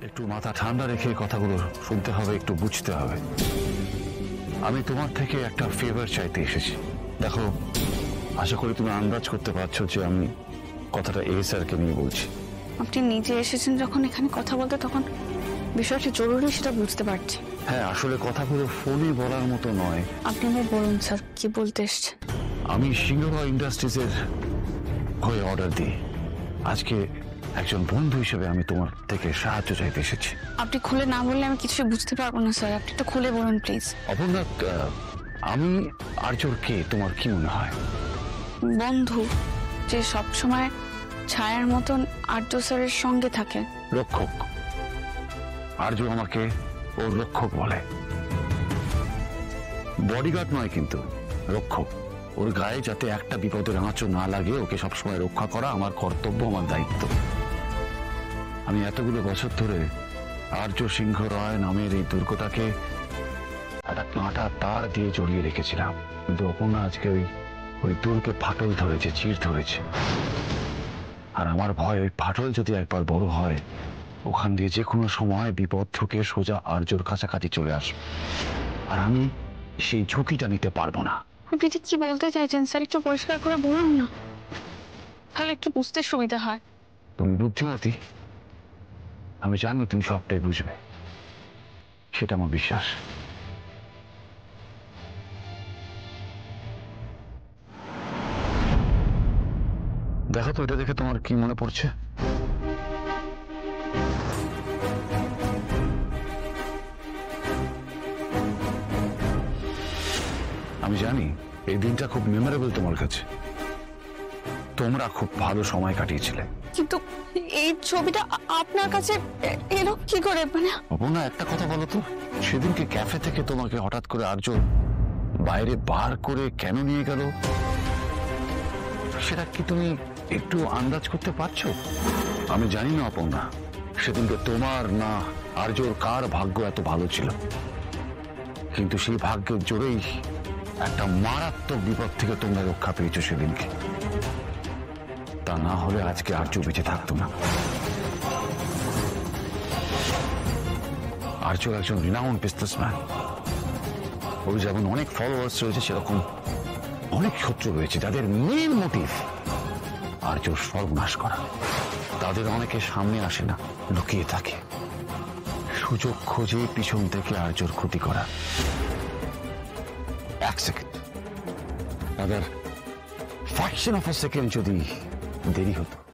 একটু মাথা ঠান্ডা রেখে কথাগুলো শুনতে হবে, একটু বুঝতে হবে। আমি তোমার থেকে একটা ফেভার চাইতে এসেছি। দেখো, আশা করি তুমি আন্দাজ করতে পারছো যে আমি কথাটা এ স্যারকে নিয়ে বলছি। আপনি নিজে এসেছেন যখন এখানে কথা বলতে, তখন বিষয়টা জরুরি সেটা বুঝতে পারছি। হ্যাঁ, আসলে কথাগুলো ফোনে বলার মতো নয়। আপনি আমায় বলুন স্যার, কি বলতে এসছেন? আমি সিংহরা ইন্ডাস্ট্রিজের হয়ে অর্ডার দিই। আজকে একজন বন্ধু হিসেবে আমি তোমার থেকে সাহায্য চাইতে এসেছি। আপনি খুলে না বললে আমি কিছুই বুঝতে পারবো না স্যার, আপনি একটু খুলে বলুন প্লিজ। অপর্ণা, আমি আর্যর কে তোমার কি মনে হয়? বন্ধু, যে সবসময় ছায়ার মতন আর্য স্যারের সঙ্গে থাকে। রক্ষক। আর্য আমাকে ওর রক্ষক বলে। বডিগার্ড নয় কিন্তু, রক্ষক। ওর গায়ে যাতে একটা বিপদের আঁচও না লাগে, ওকে সবসময় রক্ষা করা আমার কর্তব্য, আমার দায়িত্ব। আমি এতগুলো বছর ধরে আর্য সিংহ রায় নামের এই দুর্গটাকে একটা কাঁটা তার দিয়ে জড়িয়ে রেখেছিলাম, কিন্তু অপর্ণা আজকে ওই দুর্গে ফাটল ধরেছে, চির ধরেছে। আর আমার ভয়, ওই ফাটল যদি একবার বড় হয়, ওখান দিয়ে যে কোনো সময় বিপদ ঢুকে সোজা আর্যর কাছাকাছি চলে আসবে, আর আমি সেই ঝুঁকিটা নিতে পারবো না। আপনি ঠিক কি বলতে চাইছেন স্যার, একটু পরিষ্কার করে বলুন না, তাহলে একটু বুঝতে সুবিধা হয়। তুমি বুদ্ধিমতী, আমি জানি তুমি সবটাই বুঝবে, সেটা আমার বিশ্বাস। দেখো তো, এটা দেখে তোমার কি মনে পড়ছে? আমি জানি এই দিনটা খুব মেমোরেবল তোমার কাছে। তোমরা খুব ভালো সময় কাটিয়েছিলে। কিন্তু এই ছবিটা আপনার কাছে এলো কি করে? মানে অপর্ণা, একটা কথা বলো তো, সেদিনকে ক্যাফে থেকে তোমাকে হঠাৎ করে আর্য বাইরে বার করে কেন নিয়ে গেল, সেটা কি তুমি একটু আন্দাজ করতে পারছো? আমি জানি না অপর্ণা, সেদিনকে তোমার না আর্যর কার ভাগ্য এত ভালো ছিল, কিন্তু সেই ভাগ্যের জোরেই একটা মারাত্মক বিপদ থেকে তোমরা রক্ষা পেয়েছো সেদিনকে। তা না হলে আজকে আর্য বেঁচে থাকতো না। আর্য একজন রিনাউন্ড বিজনেসম্যান। ওর যেমন অনেক ফলোয়ার্স রয়েছে, সেরকম অনেক শত্রু রয়েছে, যাদের মেইন মোটিভ আর্যর সর্বনাশ করা। তাদের অনেকে সামনে আসে না, লুকিয়ে থাকে, সুযোগ খোঁজে পিছন থেকে আর্যর ক্ষতি করা। এক সেকেন্ড, তাদের ফ্র্যাকশন অফ আ সেকেন্ড যদি দেরি হতো,